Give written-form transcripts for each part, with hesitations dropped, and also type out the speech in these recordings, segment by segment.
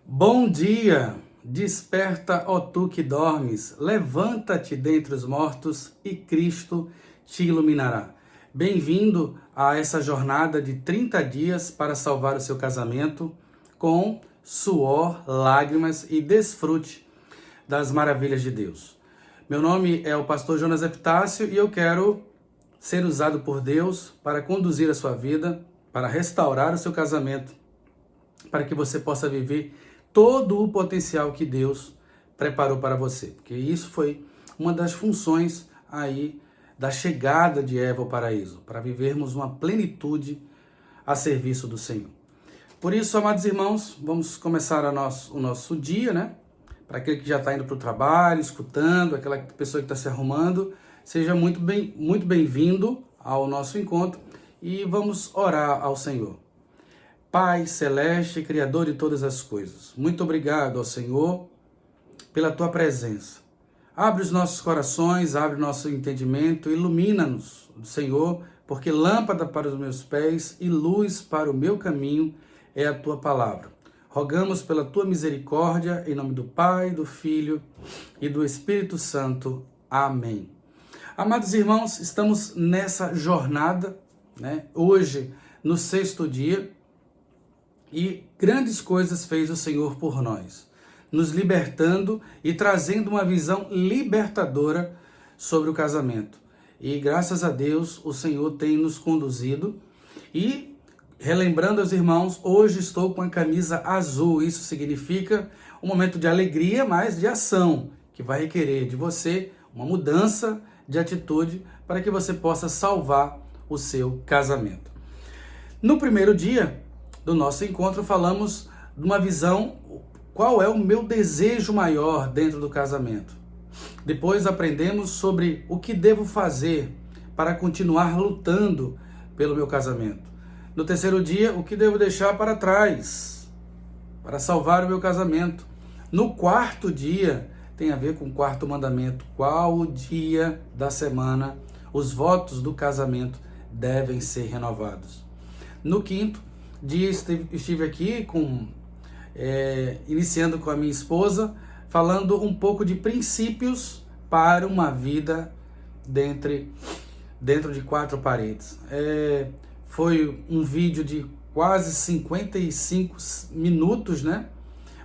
Bom dia! Desperta, ó tu que dormes, levanta-te dentre os mortos e Cristo te iluminará. Bem-vindo a essa jornada de 30 dias para salvar o seu casamento com suor, lágrimas e desfrute das maravilhas de Deus. Meu nome é o pastor Jonas Epitácio e eu quero ser usado por Deus para conduzir a sua vida, para restaurar o seu casamento, para que você possa viver todo o potencial que Deus preparou para você. Porque isso foi uma das funções aí da chegada de Eva ao paraíso, para vivermos uma plenitude a serviço do Senhor. Por isso, amados irmãos, vamos começar o nosso dia, né? Para aquele que já está indo para o trabalho, escutando, aquela pessoa que está se arrumando, seja muito bem-vindo ao nosso encontro e vamos orar ao Senhor. Pai celeste, Criador de todas as coisas, muito obrigado ao Senhor pela Tua presença. Abre os nossos corações, abre o nosso entendimento, ilumina-nos, Senhor, porque lâmpada para os meus pés e luz para o meu caminho é a Tua palavra. Rogamos pela Tua misericórdia, em nome do Pai, do Filho e do Espírito Santo. Amém. Amados irmãos, estamos nessa jornada, né? Hoje, no 6º dia, e grandes coisas fez o Senhor por nós, nos libertando e trazendo uma visão libertadora sobre o casamento. E graças a Deus o Senhor tem nos conduzido. E relembrando aos irmãos, hoje estou com a camisa azul. Isso significa um momento de alegria, mas de ação, que vai requerer de você uma mudança de atitude para que você possa salvar o seu casamento. No primeiro dia do nosso encontro, falamos de uma visão, qual é o meu desejo maior dentro do casamento. Depois aprendemos sobre o que devo fazer para continuar lutando pelo meu casamento. No terceiro dia, o que devo deixar para trás para salvar o meu casamento. No quarto dia, tem a ver com o quarto mandamento, qual o dia da semana os votos do casamento devem ser renovados. No quinto dia, estive aqui iniciando com a minha esposa, falando um pouco de princípios para uma vida dentro de 4 paredes. Foi um vídeo de quase 55 minutos, né?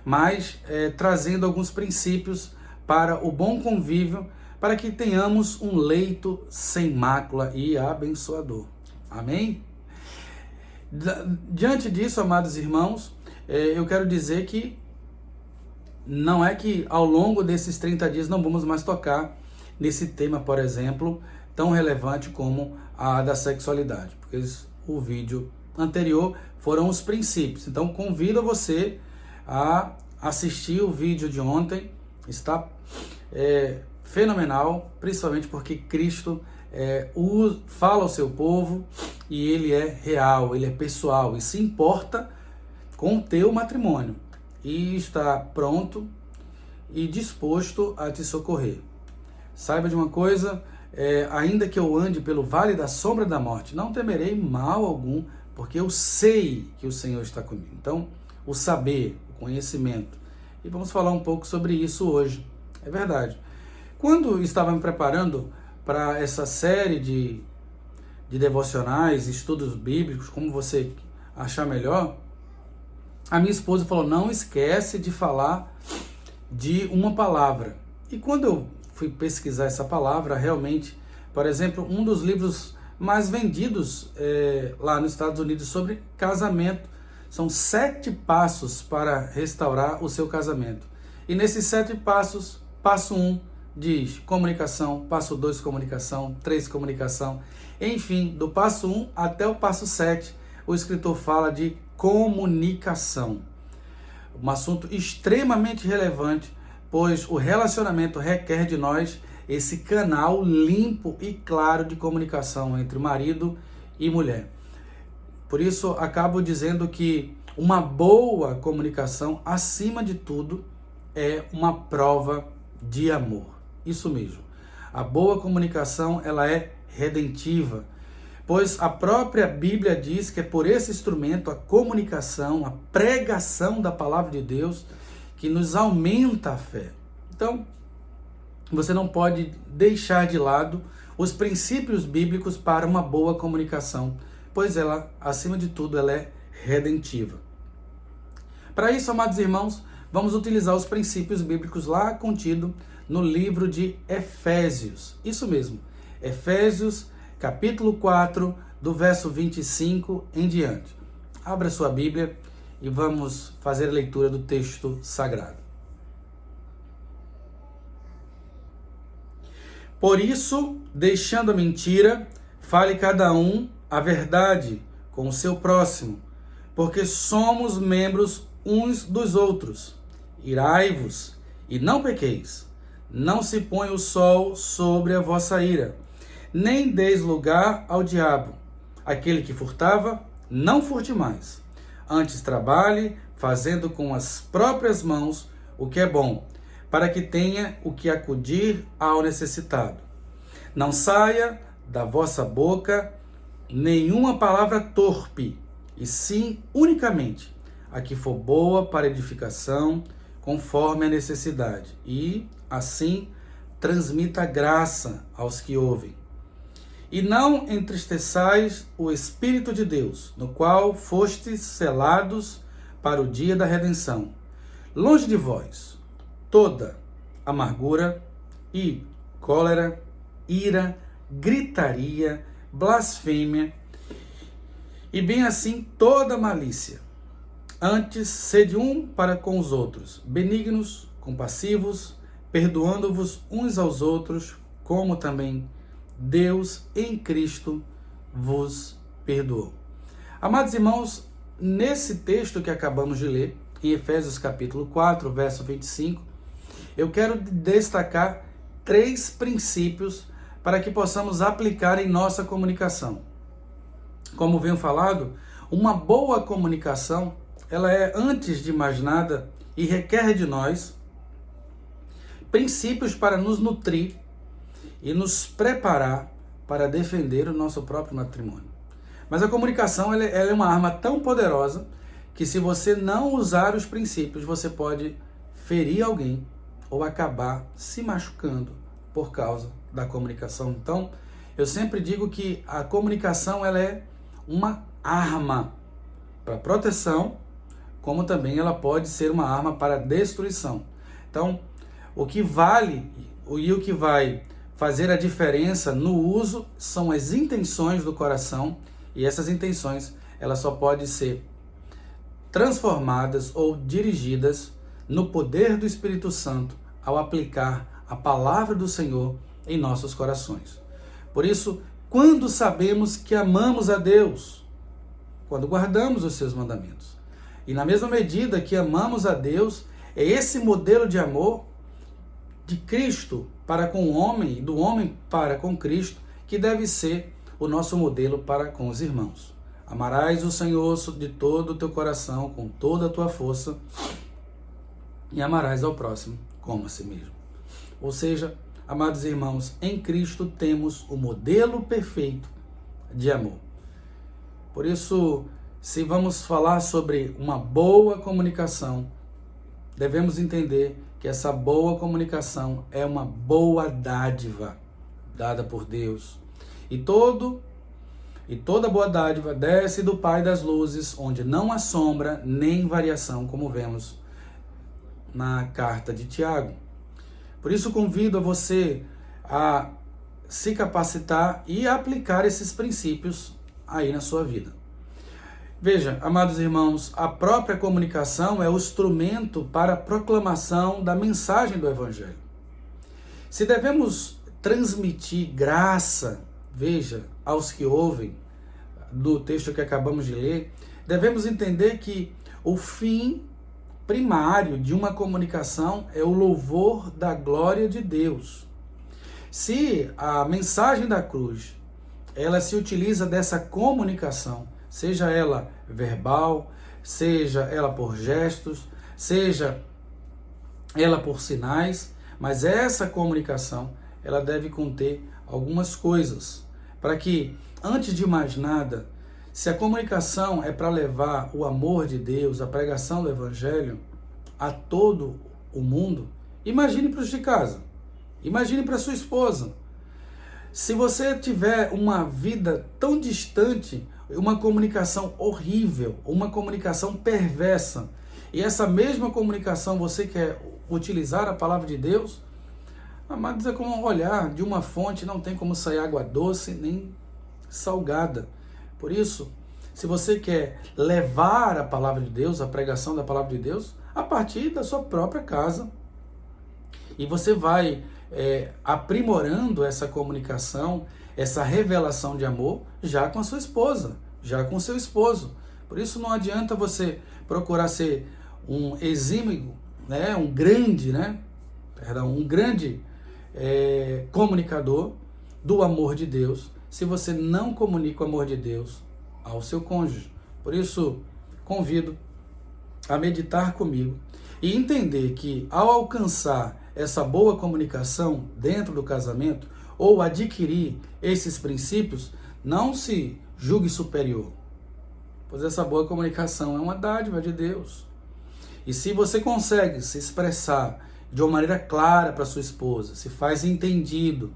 Mas trazendo alguns princípios para o bom convívio, para que tenhamos um leito sem mácula e abençoador. Amém? Diante disso, amados irmãos, eu quero dizer que não é que ao longo desses 30 dias não vamos mais tocar nesse tema, por exemplo, tão relevante como a da sexualidade, porque o vídeo anterior foram os princípios. Então convido você a assistir o vídeo de ontem, está fenomenal, principalmente porque Cristo fala ao seu povo e ele é real, ele é pessoal e se importa com o teu matrimônio e está pronto e disposto a te socorrer. Saiba de uma coisa, ainda que eu ande pelo vale da sombra da morte, não temerei mal algum, porque eu sei que o Senhor está comigo. Então, o saber, o conhecimento. E vamos falar um pouco sobre isso hoje. É verdade. Quando estava me preparando para essa série de devocionais, estudos bíblicos, como você achar melhor, a minha esposa falou, não esquece de falar de uma palavra. E quando eu fui pesquisar essa palavra, realmente, por exemplo, um dos livros mais vendidos lá nos Estados Unidos sobre casamento, são 7 passos para restaurar o seu casamento. E nesses 7 passos, passo 1, diz comunicação, passo 2, comunicação, 3, comunicação. Enfim, do passo 1 até o passo 7, o escritor fala de comunicação. Um assunto extremamente relevante, pois o relacionamento requer de nós esse canal limpo e claro de comunicação entre marido e mulher. Por isso, acabo dizendo que uma boa comunicação, acima de tudo, é uma prova de amor. Isso mesmo. A boa comunicação, ela é redentiva, pois a própria Bíblia diz que é por esse instrumento, a comunicação, a pregação da palavra de Deus, que nos aumenta a fé. Então, você não pode deixar de lado os princípios bíblicos para uma boa comunicação, pois ela, acima de tudo, ela é redentiva. Para isso, amados irmãos, vamos utilizar os princípios bíblicos lá contido no livro de Efésios. Isso mesmo, Efésios, capítulo 4, do verso 25 em diante. Abra sua Bíblia e vamos fazer a leitura do texto sagrado. Por isso, deixando a mentira, fale cada um a verdade com o seu próximo, porque somos membros uns dos outros. Irai-vos e não pequeis. Não se põe o sol sobre a vossa ira, nem deis lugar ao diabo. Aquele que furtava, não furte mais. Antes trabalhe, fazendo com as próprias mãos o que é bom, para que tenha o que acudir ao necessitado. Não saia da vossa boca nenhuma palavra torpe, e sim unicamente a que for boa para edificação, conforme a necessidade, e assim transmita graça aos que ouvem. E não entristeçais o Espírito de Deus, no qual fostes selados para o dia da redenção. Longe de vós toda amargura e cólera, ira, gritaria, blasfêmia, e bem assim toda malícia. Antes, sede um para com os outros, benignos, compassivos, perdoando-vos uns aos outros, como também Deus em Cristo vos perdoou. Amados irmãos, nesse texto que acabamos de ler, em Efésios capítulo 4, verso 25, eu quero destacar 3 princípios para que possamos aplicar em nossa comunicação. Como venho falado, uma boa comunicação, ela é, antes de mais nada, e requer de nós princípios para nos nutrir e nos preparar para defender o nosso próprio matrimônio. Mas a comunicação ela é uma arma tão poderosa que, se você não usar os princípios, você pode ferir alguém ou acabar se machucando por causa da comunicação. Então, eu sempre digo que a comunicação ela é uma arma para proteção, como também ela pode ser uma arma para destruição. Então, o que vale e o que vai fazer a diferença no uso são as intenções do coração, e essas intenções elas só podem ser transformadas ou dirigidas no poder do Espírito Santo ao aplicar a palavra do Senhor em nossos corações. Por isso, quando sabemos que amamos a Deus? Quando guardamos os seus mandamentos. E na mesma medida que amamos a Deus, é esse modelo de amor de Cristo para com o homem, e do homem para com Cristo, que deve ser o nosso modelo para com os irmãos. Amarás o Senhor de todo o teu coração, com toda a tua força, e amarás ao próximo como a si mesmo. Ou seja, amados irmãos, em Cristo temos o modelo perfeito de amor. Por isso, se vamos falar sobre uma boa comunicação, devemos entender que essa boa comunicação é uma boa dádiva dada por Deus. E toda boa dádiva desce do Pai das luzes, onde não há sombra nem variação, como vemos na carta de Tiago. Por isso convido a você a se capacitar e aplicar esses princípios aí na sua vida. Veja, amados irmãos, a própria comunicação é o instrumento para a proclamação da mensagem do Evangelho. Se devemos transmitir graça, veja, aos que ouvem, do texto que acabamos de ler, devemos entender que o fim primário de uma comunicação é o louvor da glória de Deus. Se a mensagem da cruz, ela se utiliza dessa comunicação, seja ela verbal, seja ela por gestos, seja ela por sinais, mas essa comunicação, ela deve conter algumas coisas, para que antes de mais nada, se a comunicação é para levar o amor de Deus, a pregação do Evangelho a todo o mundo, imagine para os de casa, imagine para sua esposa. Se você tiver uma vida tão distante, uma comunicação horrível, uma comunicação perversa, e essa mesma comunicação você quer utilizar a palavra de Deus, amados, é como olhar de uma fonte, não tem como sair água doce nem salgada. Por isso, se você quer levar a palavra de Deus, a pregação da palavra de Deus, a partir da sua própria casa, e você vai aprimorando essa comunicação, essa revelação de amor, já com a sua esposa, já com o seu esposo. Por isso não adianta você procurar ser um exímio, né, um grande comunicador do amor de Deus, se você não comunica o amor de Deus ao seu cônjuge. Por isso, convido a meditar comigo e entender que ao alcançar essa boa comunicação dentro do casamento, ou adquirir esses princípios, não se julgue superior, pois essa boa comunicação é uma dádiva de Deus. E se você consegue se expressar de uma maneira clara para sua esposa, se faz entendido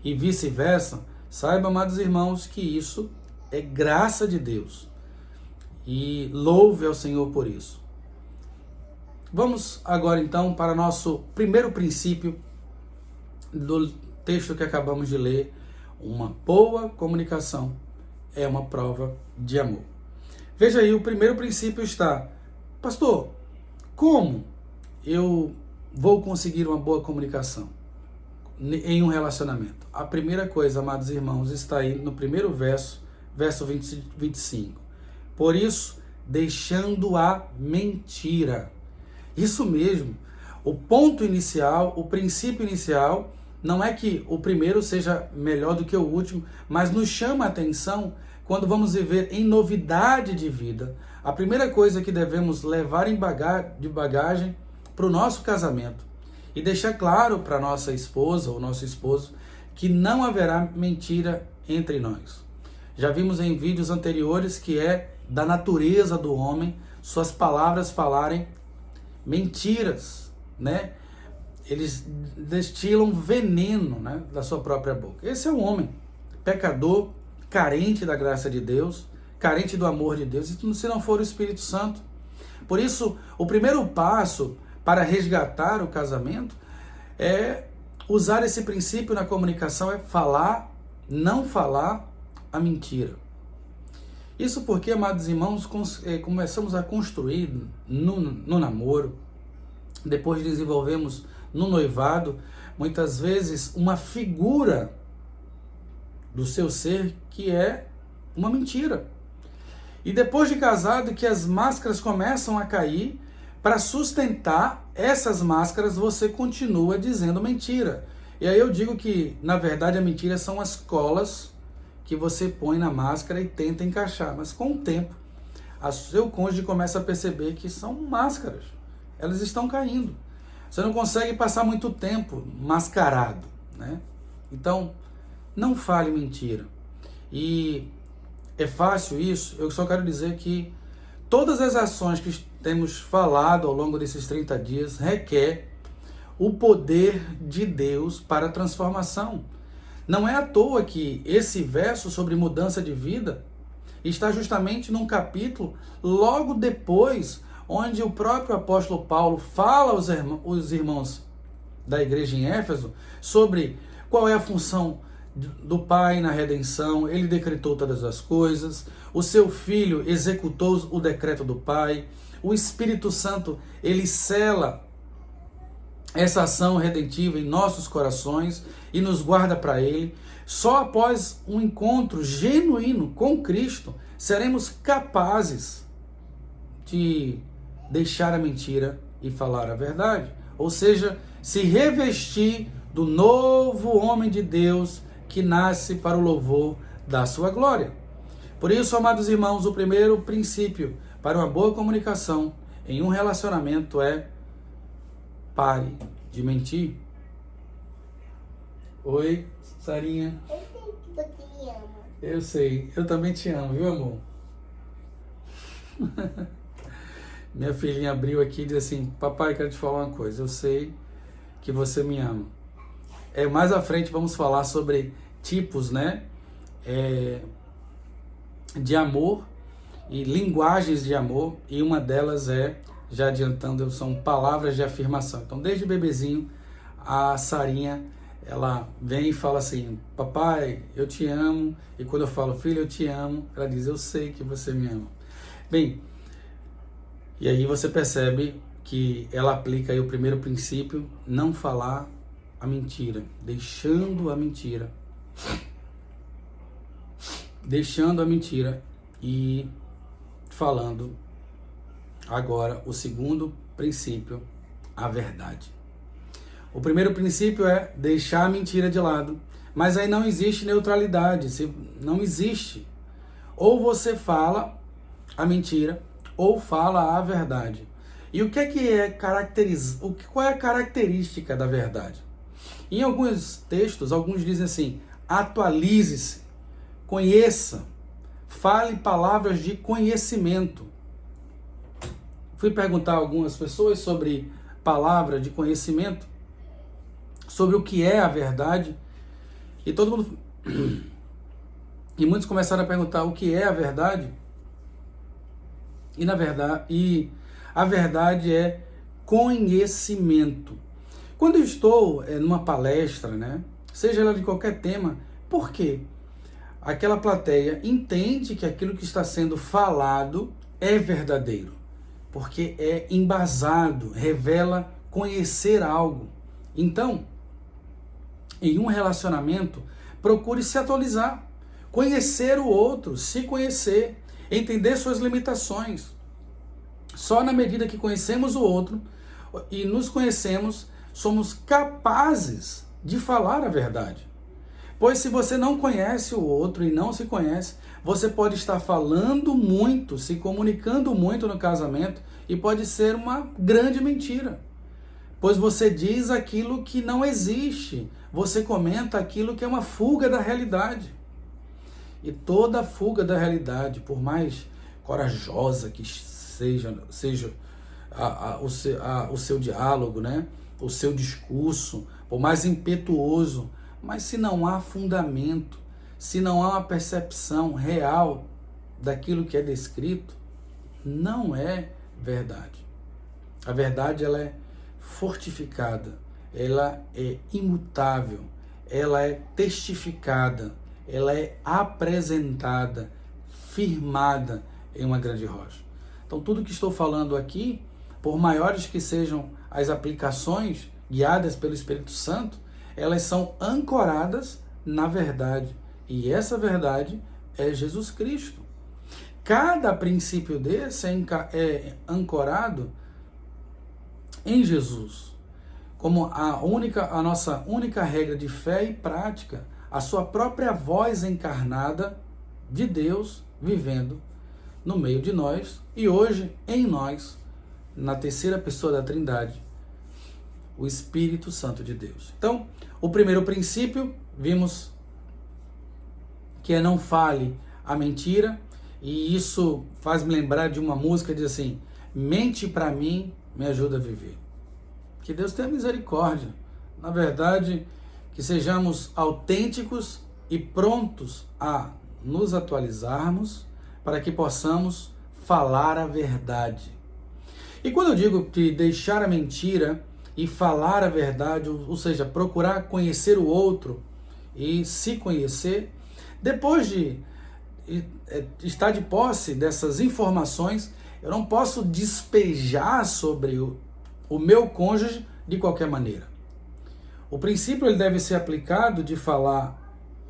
e vice-versa, saiba, amados irmãos, que isso é graça de Deus. E louve ao Senhor por isso. Vamos agora então para nosso primeiro princípio do texto que acabamos de ler. Uma boa comunicação é uma prova de amor. Veja aí, o primeiro princípio está: pastor, como eu vou conseguir uma boa comunicação em um relacionamento? A primeira coisa, amados irmãos, está aí no primeiro verso 25. Por isso, deixando a mentira. Isso mesmo, o ponto inicial, o princípio inicial, não é que o primeiro seja melhor do que o último, mas nos chama a atenção quando vamos viver em novidade de vida. A primeira coisa que devemos levar de bagagem para o nosso casamento e deixar claro para nossa esposa ou nosso esposo que não haverá mentira entre nós. Já vimos em vídeos anteriores que é da natureza do homem suas palavras falarem mentiras, né? Eles destilam veneno, né, da sua própria boca. Esse é um homem pecador, carente da graça de Deus, carente do amor de Deus, se não for o Espírito Santo. Por isso, o primeiro passo para resgatar o casamento é usar esse princípio na comunicação, é não falar a mentira. Isso porque, amados irmãos, começamos a construir no namoro, depois desenvolvemos no noivado, muitas vezes uma figura do seu ser que é uma mentira. E depois de casado, que as máscaras começam a cair, para sustentar essas máscaras você continua dizendo mentira. E aí eu digo que, na verdade, a mentira são as colas que você põe na máscara e tenta encaixar. Mas com o tempo, o seu cônjuge começa a perceber que são máscaras. Elas estão caindo. Você não consegue passar muito tempo mascarado, né? Então, não fale mentira. E é fácil isso? Eu só quero dizer que todas as ações que temos falado ao longo desses 30 dias requer o poder de Deus para a transformação. Não é à toa que esse verso sobre mudança de vida está justamente num capítulo logo depois, onde o próprio apóstolo Paulo fala aos irmãos da igreja em Éfeso sobre qual é a função do Pai na redenção. Ele decretou todas as coisas, o seu Filho executou o decreto do Pai, o Espírito Santo, ele sela essa ação redentiva em nossos corações e nos guarda para Ele. Só após um encontro genuíno com Cristo seremos capazes de deixar a mentira e falar a verdade. Ou seja, se revestir do novo homem de Deus que nasce para o louvor da sua glória. Por isso, amados irmãos, o primeiro princípio para uma boa comunicação em um relacionamento é: pare de mentir. Oi, Sarinha. Eu sei que você me ama. Eu sei, eu também te amo, viu, amor? Minha filhinha abriu aqui e disse assim: papai, quero te falar uma coisa, eu sei que você me ama. Mais à frente vamos falar sobre tipos, né, de amor e linguagens de amor, e uma delas já adiantando, são palavras de afirmação. Então, desde bebezinho, a Sarinha, ela vem e fala assim: papai, eu te amo. E quando eu falo: filho, eu te amo, ela diz: eu sei que você me ama. Bem, e aí você percebe que ela aplica aí o primeiro princípio: não falar a mentira, deixando a mentira e falando agora o segundo princípio, a verdade. O primeiro princípio é deixar a mentira de lado, mas aí não existe neutralidade, não existe. Ou você fala a mentira, ou fala a verdade. E o que qual é a característica da verdade? Em alguns textos, alguns dizem assim: atualize-se, conheça, fale palavras de conhecimento. Fui perguntar a algumas pessoas sobre palavra de conhecimento, sobre o que é a verdade, e todo mundo e muitos começaram a perguntar o que é a verdade. E a verdade é conhecimento. Quando eu estou numa palestra, né, seja ela de qualquer tema, por quê? Aquela plateia entende que aquilo que está sendo falado é verdadeiro, porque é embasado, revela conhecer algo. Então, em um relacionamento, procure se atualizar, conhecer o outro, se conhecer, entender suas limitações. Só na medida que conhecemos o outro e nos conhecemos, somos capazes de falar a verdade. Pois se você não conhece o outro e não se conhece, você pode estar falando muito, se comunicando muito no casamento, e pode ser uma grande mentira. Pois você diz aquilo que não existe, você comenta aquilo que é uma fuga da realidade. E toda fuga da realidade, por mais corajosa que seja o seu diálogo, né? O seu discurso, por mais impetuoso, mas se não há fundamento, se não há uma percepção real daquilo que é descrito, não é verdade. A verdade, ela é fortificada, ela é imutável, ela é testificada, ela é apresentada, firmada em uma grande rocha. Então, tudo que estou falando aqui, por maiores que sejam as aplicações guiadas pelo Espírito Santo, elas são ancoradas na verdade. E essa verdade é Jesus Cristo. Cada princípio desse é ancorado em Jesus, como a nossa única regra de fé e prática, a sua própria voz encarnada de Deus vivendo no meio de nós e hoje em nós, na terceira pessoa da Trindade, o Espírito Santo de Deus. Então, o primeiro princípio, vimos que é não fale a mentira, e isso faz me lembrar de uma música que diz assim: mente para mim, me ajuda a viver. Que Deus tenha misericórdia. Na verdade, que sejamos autênticos e prontos a nos atualizarmos para que possamos falar a verdade. E quando eu digo que deixar a mentira e falar a verdade, ou seja, procurar conhecer o outro e se conhecer, depois de estar de posse dessas informações, eu não posso despejar sobre o meu cônjuge de qualquer maneira. O princípio ele deve ser aplicado de falar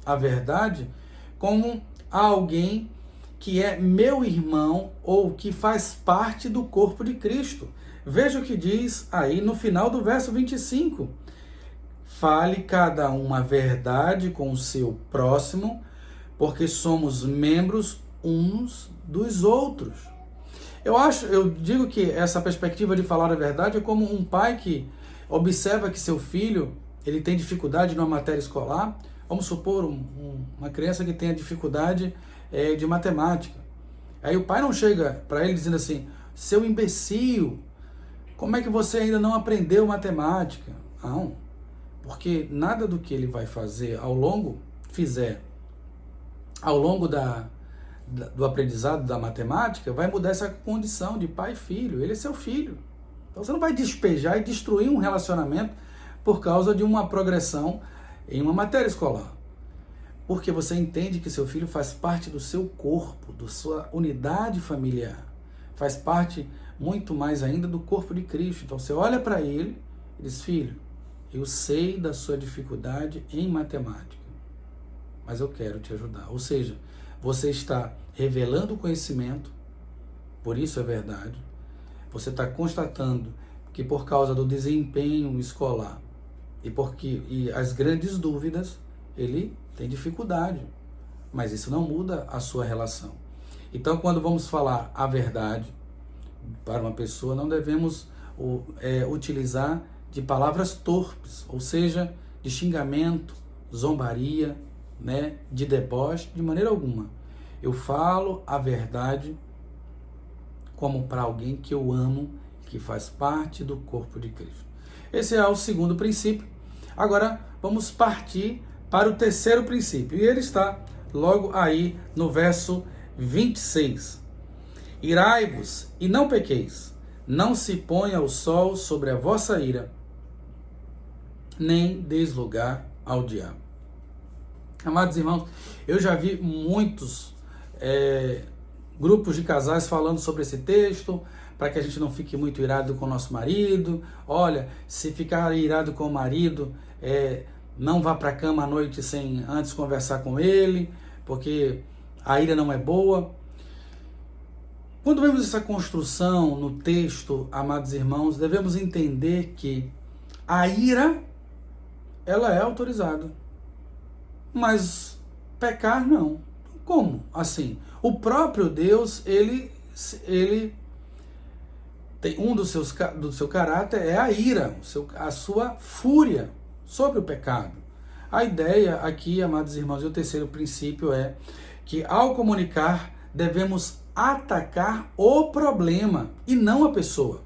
a verdade como a alguém que é meu irmão ou que faz parte do corpo de Cristo. Veja o que diz aí no final do verso 25. Fale cada um a verdade com o seu próximo, porque somos membros uns dos outros. Eu digo que essa perspectiva de falar a verdade é como um pai que observa que seu filho ele tem dificuldade numa matéria escolar, Vamos supor uma criança que tenha dificuldade de matemática. Aí o pai não chega para ele dizendo assim, seu imbecil, como é que você ainda não aprendeu matemática? Não, porque nada do que ele vai fazer ao longo do aprendizado da matemática vai mudar essa condição de pai e filho. Ele é seu filho. Então você não vai despejar e destruir um relacionamento por causa de uma progressão em uma matéria escolar. Porque você entende que seu filho faz parte do seu corpo, da sua unidade familiar. Faz parte muito mais ainda do corpo de Cristo. Então você olha para ele e diz, filho, eu sei da sua dificuldade em matemática, mas eu quero te ajudar. Ou seja, você está revelando o conhecimento, por isso é verdade. Você está constatando que por causa do desempenho escolar e as grandes dúvidas, ele tem dificuldade. Mas isso não muda a sua relação. Então, quando vamos falar a verdade para uma pessoa, não devemos utilizar de palavras torpes, ou seja, de xingamento, zombaria, né, de deboche, de maneira alguma. Eu falo a verdade como para alguém que eu amo, que faz parte do corpo de Cristo. Esse é o segundo princípio. Agora vamos partir para o terceiro princípio. E ele está logo aí no verso 26. Irai-vos e não pequeis, não se ponha o sol sobre a vossa ira, nem deis lugar ao diabo. Amados irmãos, eu já vi muitos grupos de casais falando sobre esse texto, para que a gente não fique muito irado com o nosso marido. Olha, se ficar irado com o marido, não vá para a cama à noite sem antes conversar com ele, porque a ira não é boa. Quando vemos essa construção no texto, amados irmãos, devemos entender que a ira, ela é autorizada, mas pecar não. Como assim? O próprio Deus, ele tem do seu caráter é a ira, a sua fúria sobre o pecado. A ideia aqui, amados irmãos, e o terceiro princípio é que ao comunicar devemos atacar o problema e não a pessoa.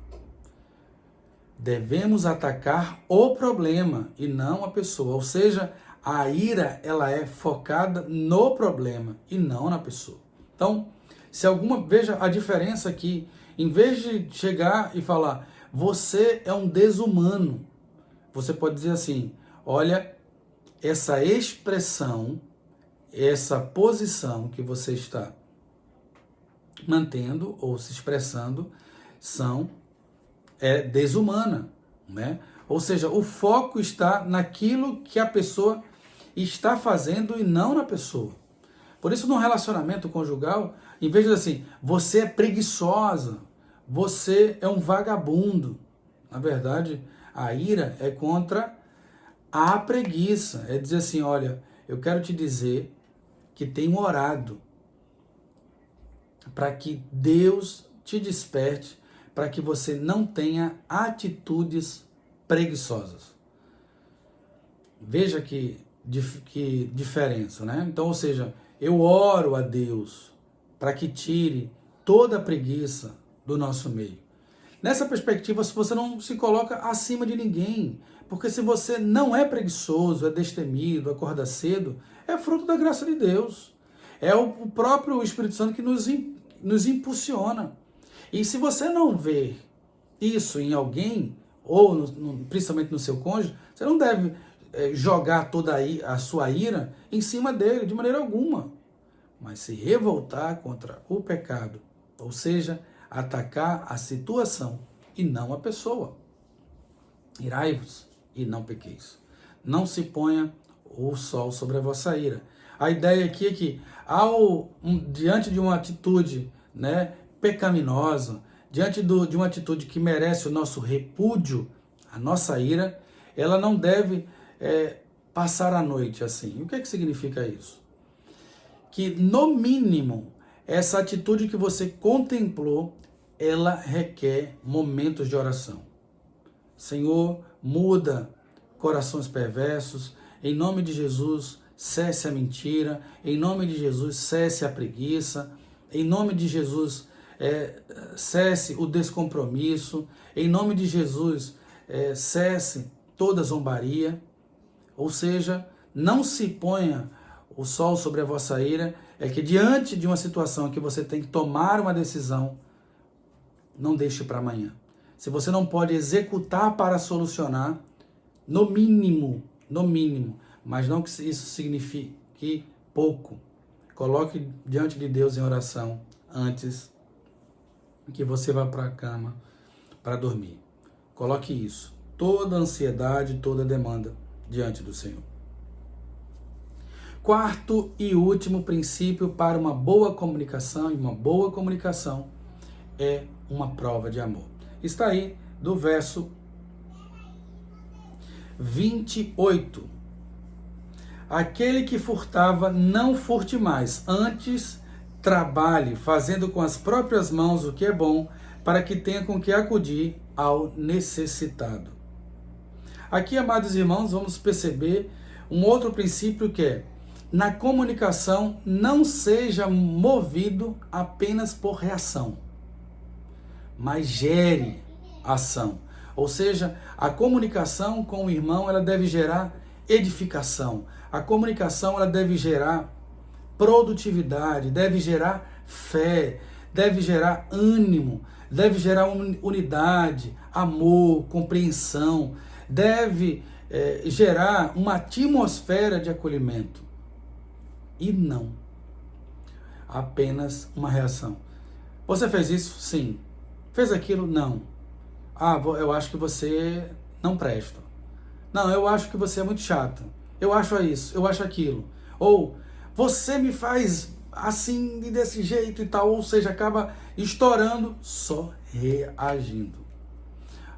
Devemos atacar o problema e não a pessoa. Ou seja, a ira, ela é focada no problema e não na pessoa. Então, veja a diferença aqui. Em vez de chegar e falar, você é um desumano, você pode dizer assim, olha, essa expressão, essa posição que você está mantendo ou se expressando é desumana, né? Ou seja, o foco está naquilo que a pessoa está fazendo e não na pessoa. Por isso, no relacionamento conjugal, em vez de dizer assim, você é preguiçosa, você é um vagabundo. Na verdade, a ira é contra a preguiça. É dizer assim, olha, eu quero te dizer que tenho orado para que Deus te desperte, para que você não tenha atitudes preguiçosas. Veja que diferença, né? Então, ou seja, eu oro a Deus para que tire toda a preguiça do nosso meio. Nessa perspectiva, se você não se coloca acima de ninguém, porque se você não é preguiçoso, é destemido, acorda cedo, é fruto da graça de Deus. É o próprio Espírito Santo que nos impulsiona. E se você não vê isso em alguém, ou principalmente no seu cônjuge, você não deve jogar toda a sua ira em cima dele, de maneira alguma. Mas se revoltar contra o pecado, ou seja, atacar a situação e não a pessoa. Irai-vos e não pequeis. Não se ponha o sol sobre a vossa ira. A ideia aqui é que, diante de uma atitude, né, pecaminosa, diante de uma atitude que merece o nosso repúdio, a nossa ira, ela não deve passar a noite assim. E o que é que significa isso? Que, no mínimo, essa atitude que você contemplou, ela requer momentos de oração. Senhor, muda corações perversos. Em nome de Jesus, cesse a mentira. Em nome de Jesus, cesse a preguiça. Em nome de Jesus, cesse o descompromisso. Em nome de Jesus, cesse toda zombaria. Ou seja, não se ponha o sol sobre a vossa ira. É que diante de uma situação que você tem que tomar uma decisão, não deixe para amanhã. Se você não pode executar para solucionar, no mínimo, mas não que isso signifique pouco, coloque diante de Deus em oração antes que você vá para a cama para dormir. Coloque isso, toda ansiedade, toda demanda diante do Senhor. Quarto e último princípio para uma boa comunicação, e uma boa comunicação é uma prova de amor. Está aí do verso 28. Aquele que furtava, não furte mais, antes trabalhe, fazendo com as próprias mãos o que é bom, para que tenha com que acudir ao necessitado. Aqui, amados irmãos, vamos perceber um outro princípio que é: na comunicação, não seja movido apenas por reação, mas gere ação. Ou seja, a comunicação com o irmão, ela deve gerar edificação. A comunicação, ela deve gerar produtividade, deve gerar fé, deve gerar ânimo, deve gerar unidade, amor, compreensão, deve gerar uma atmosfera de acolhimento. E não apenas uma reação. Você fez isso? Sim. Fez aquilo? Não. Eu acho que você não presta. Não, eu acho que você é muito chato. Eu acho isso, eu acho aquilo. Ou, você me faz assim e desse jeito e tal. Ou seja, acaba estourando, só reagindo.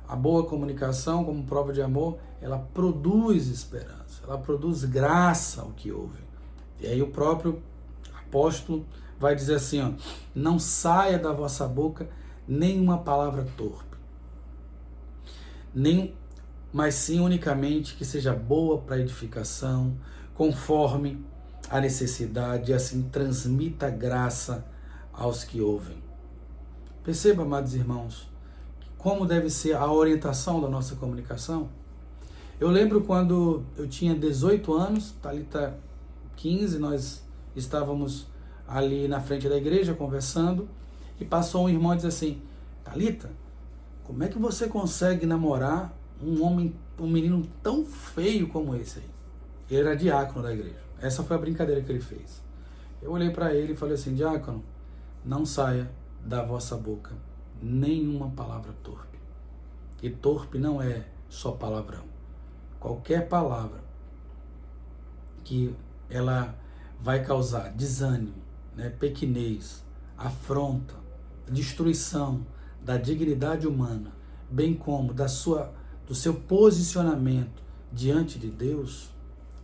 A boa comunicação, como prova de amor, ela produz esperança, ela produz graça ao que ouve. E aí o próprio apóstolo vai dizer assim, ó: não saia da vossa boca nenhuma palavra torpe, mas sim unicamente que seja boa para edificação, conforme a necessidade, e assim transmita graça aos que ouvem. Perceba, amados irmãos, como deve ser a orientação da nossa comunicação. Eu lembro quando eu tinha 18 anos, Thalita 15, nós estávamos ali na frente da igreja conversando, e passou um irmão e disse assim: Thalita, como é que você consegue namorar um menino tão feio como esse aí? Ele era diácono da igreja. Essa foi a brincadeira que ele fez. Eu olhei para ele e falei assim: diácono, não saia da vossa boca nenhuma palavra torpe. E torpe não é só palavrão. Qualquer palavra que ela vai causar desânimo, pequenez, afronta, destruição da dignidade humana, bem como do seu posicionamento diante de Deus,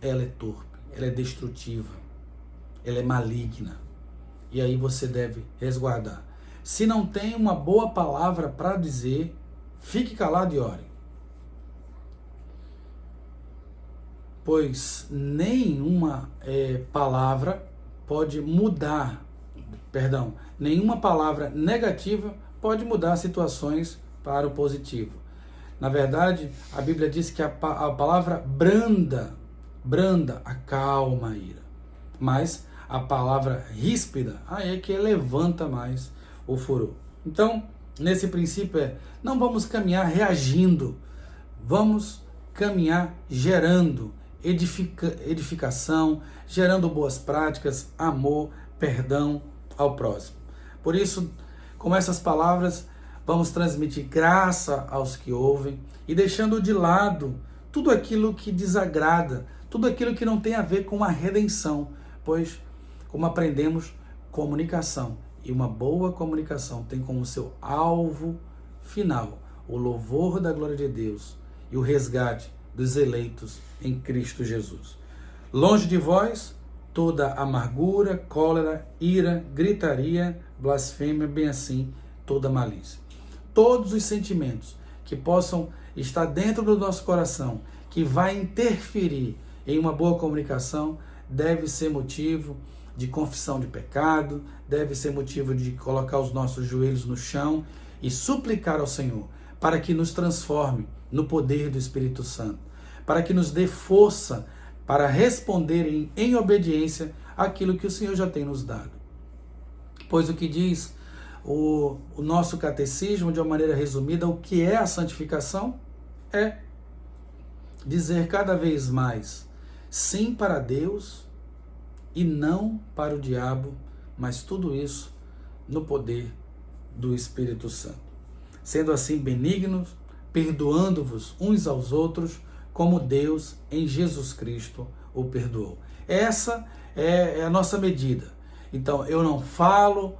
ela é torpe, ela é destrutiva, ela é maligna. E aí você deve resguardar. Se não tem uma boa palavra para dizer, fique calado e ore. Pois nenhuma palavra pode mudar, nenhuma palavra negativa pode mudar situações para o positivo. Na verdade, a Bíblia diz que a palavra branda acalma a ira, mas a palavra ríspida é que levanta mais o furor. Então, nesse princípio não vamos caminhar reagindo, vamos caminhar gerando edificação, gerando boas práticas, amor, perdão ao próximo. Por isso, com essas palavras, vamos transmitir graça aos que ouvem e deixando de lado tudo aquilo que desagrada, tudo aquilo que não tem a ver com a redenção, pois, como aprendemos, comunicação, e uma boa comunicação tem como seu alvo final o louvor da glória de Deus e o resgate dos eleitos em Cristo Jesus. Longe de vós toda amargura, cólera, ira, gritaria, blasfêmia, bem assim toda malícia. Todos os sentimentos que possam estar dentro do nosso coração, que vai interferir em uma boa comunicação, deve ser motivo de confissão de pecado, deve ser motivo de colocar os nossos joelhos no chão e suplicar ao Senhor para que nos transforme no poder do Espírito Santo, para que nos dê força para responder em obediência àquilo que o Senhor já tem nos dado. Pois o que diz o nosso catecismo, de uma maneira resumida, o que é a santificação? É dizer cada vez mais sim para Deus e não para o diabo, mas tudo isso no poder do Espírito Santo. Sendo assim benignos, perdoando-vos uns aos outros, como Deus em Jesus Cristo o perdoou. Essa é a nossa medida. Então, eu não falo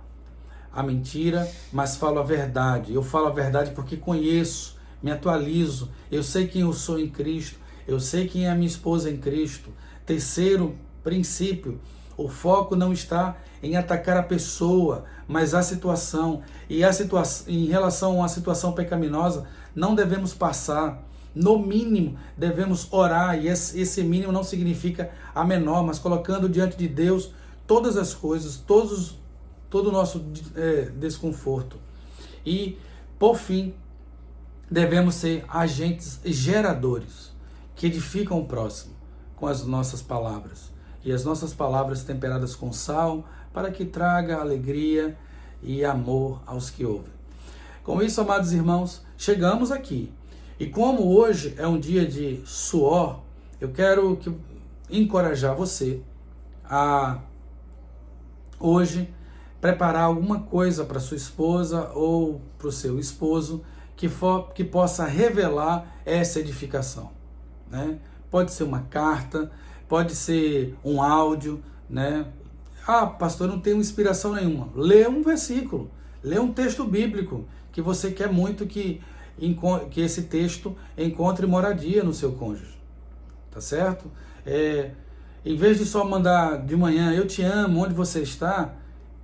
a mentira, mas falo a verdade. Eu falo a verdade porque conheço, me atualizo, eu sei quem eu sou em Cristo, eu sei quem é a minha esposa em Cristo. Terceiro princípio, o foco não está em atacar a pessoa, mas a situação. E em relação a uma situação pecaminosa, não devemos passar. No mínimo, devemos orar, e esse mínimo não significa a menor, mas colocando diante de Deus todas as coisas, todo o nosso desconforto. E, por fim, devemos ser agentes geradores, que edificam o próximo com as nossas palavras. E as nossas palavras temperadas com sal, para que traga alegria e amor aos que ouvem. Com isso, amados irmãos, chegamos aqui. E como hoje é um dia de suor, eu quero encorajar você a hoje preparar alguma coisa para sua esposa ou para o seu esposo que possa revelar essa edificação, né? Pode ser uma carta, pode ser um áudio, né? Ah, pastor, não tenho inspiração nenhuma. Lê um versículo, lê um texto bíblico que você quer muito que esse texto encontre moradia no seu cônjuge, tá certo? Em vez de só mandar de manhã, eu te amo, onde você está,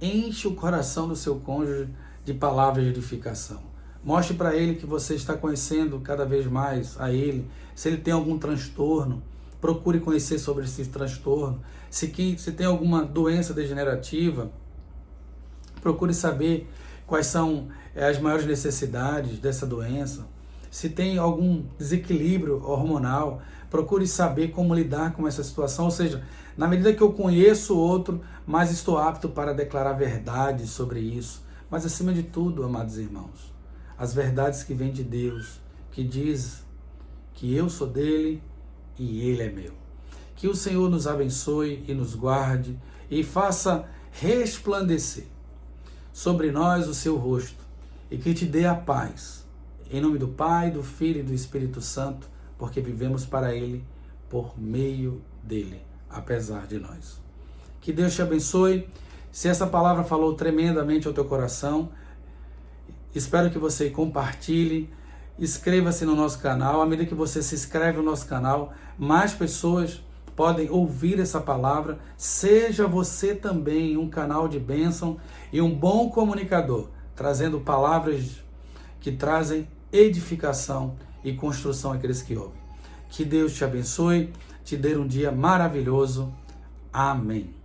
enche o coração do seu cônjuge de palavras de edificação. Mostre para ele que você está conhecendo cada vez mais a ele. Se ele tem algum transtorno, procure conhecer sobre esse transtorno. Se tem alguma doença degenerativa, procure saber quais são as maiores necessidades dessa doença. Se tem algum desequilíbrio hormonal, procure saber como lidar com essa situação. Ou seja, na medida que eu conheço o outro, mais estou apto para declarar verdades sobre isso. Mas acima de tudo, amados irmãos, as verdades que vêm de Deus, que diz que eu sou dele e ele é meu. Que o Senhor nos abençoe e nos guarde e faça resplandecer sobre nós o seu rosto e que te dê a paz. Em nome do Pai, do Filho e do Espírito Santo, porque vivemos para ele por meio dele, apesar de nós. Que Deus te abençoe. Se essa palavra falou tremendamente ao teu coração, espero que você compartilhe, inscreva-se no nosso canal. À medida que você se inscreve no nosso canal, mais pessoas podem ouvir essa palavra. Seja você também um canal de bênção e um bom comunicador, trazendo palavras que trazem edificação e construção àqueles que ouvem. Que Deus te abençoe, te dê um dia maravilhoso. Amém.